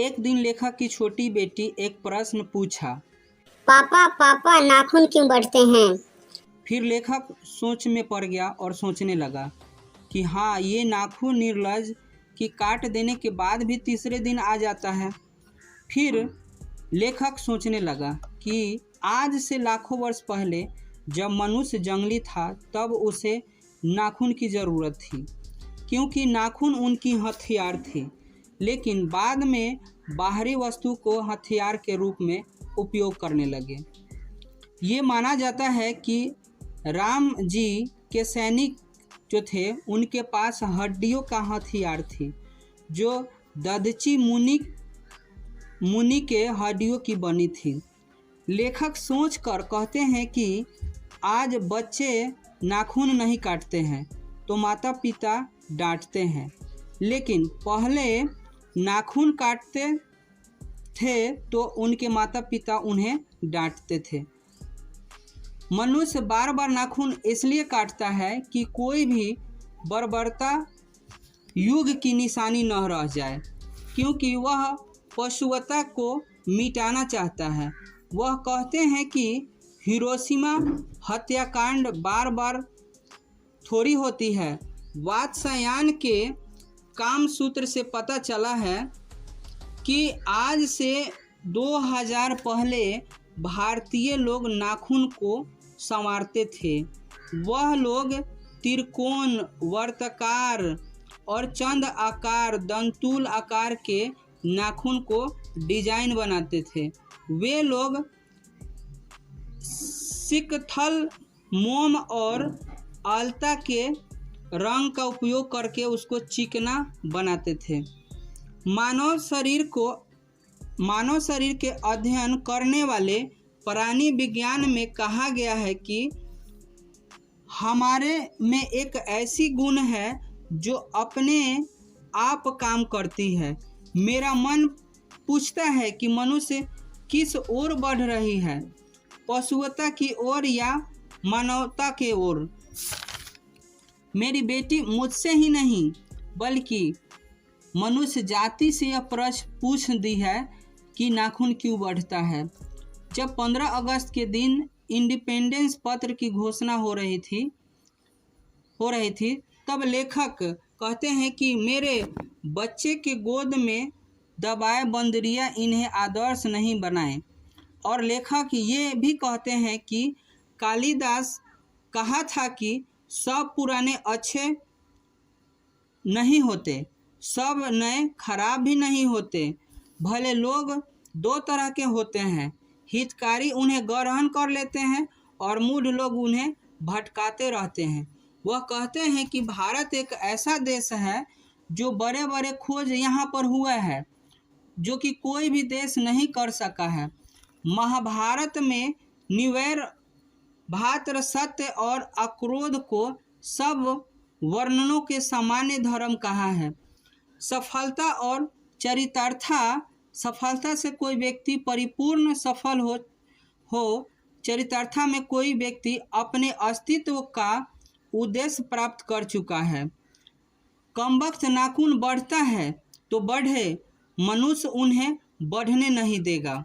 एक दिन लेखक की छोटी बेटी एक प्रश्न पूछा। पापा पापा नाखून क्यों बढ़ते हैं? फिर लेखक सोच में पड़ गया और सोचने लगा कि हाँ, ये नाखून निर्लज कि काट देने के बाद भी तीसरे दिन आ जाता है। फिर लेखक सोचने लगा कि आज से लाखों वर्ष पहले जब मनुष्य जंगली था तब उसे नाखून की ज़रूरत थी, क्योंकि नाखून उनकी हथियार थे। लेकिन बाद में बाहरी वस्तु को हथियार के रूप में उपयोग करने लगे। ये माना जाता है कि राम जी के सैनिक जो थे उनके पास हड्डियों का हथियार थी, जो दधीचि मुनि के हड्डियों की बनी थी। लेखक सोचकर कहते हैं कि आज बच्चे नाखून नहीं काटते हैं तो माता पिता डांटते हैं, लेकिन पहले नाखून काटते थे तो उनके माता पिता उन्हें डांटते थे। मनुष्य बार बार नाखून इसलिए काटता है कि कोई भी बर्बरता युग की निशानी न रह जाए, क्योंकि वह पशुवता को मिटाना चाहता है। वह कहते हैं कि हिरोशिमा हत्याकांड बार बार थोड़ी होती है। वात्स्यायन के कामसूत्र से पता चला है कि आज से 2000 पहले भारतीय लोग नाखून को संवारते थे। वह लोग त्रिकोण, वर्ताकार और चंद आकार, दंतुल आकार के नाखून को डिजाइन बनाते थे। वे लोग सिकथल, मोम और आलता के रंग का उपयोग करके उसको चिकना बनाते थे। मानव शरीर के अध्ययन करने वाले प्राणी विज्ञान में कहा गया है कि हमारे में एक ऐसी गुण है जो अपने आप काम करती है। मेरा मन पूछता है कि मनुष्य किस ओर बढ़ रही है, पशुवता की ओर या मानवता की ओर। मेरी बेटी मुझसे ही नहीं बल्कि मनुष्य जाति से यह प्रश्न पूछ दी है कि नाखून क्यों बढ़ता है। जब 15 अगस्त के दिन इंडिपेंडेंस पत्र की घोषणा हो रही थी तब लेखक कहते हैं कि मेरे बच्चे के गोद में दबाए बंदरियां इन्हें आदर्श नहीं बनाएं। और लेखक ये भी कहते हैं कि कालिदास कहा था कि सब पुराने अच्छे नहीं होते, सब नए खराब भी नहीं होते। भले लोग दो तरह के होते हैं, हितकारी उन्हें ग्रहण कर लेते हैं और मूढ़ लोग उन्हें भटकाते रहते हैं। वह कहते हैं कि भारत एक ऐसा देश है जो बड़े बड़े खोज यहाँ पर हुआ है जो कि कोई भी देश नहीं कर सका है। महाभारत में निर्वैर, भातृ, सत्य और अक्रोध को सब वर्णनों के सामान्य धर्म कहा है। सफलता और चरितार्था, सफलता से कोई व्यक्ति परिपूर्ण सफल हो चरितार्था में कोई व्यक्ति अपने अस्तित्व का उद्देश्य प्राप्त कर चुका है। कमबख्त नाखून बढ़ता है तो बढ़े, मनुष्य उन्हें बढ़ने नहीं देगा।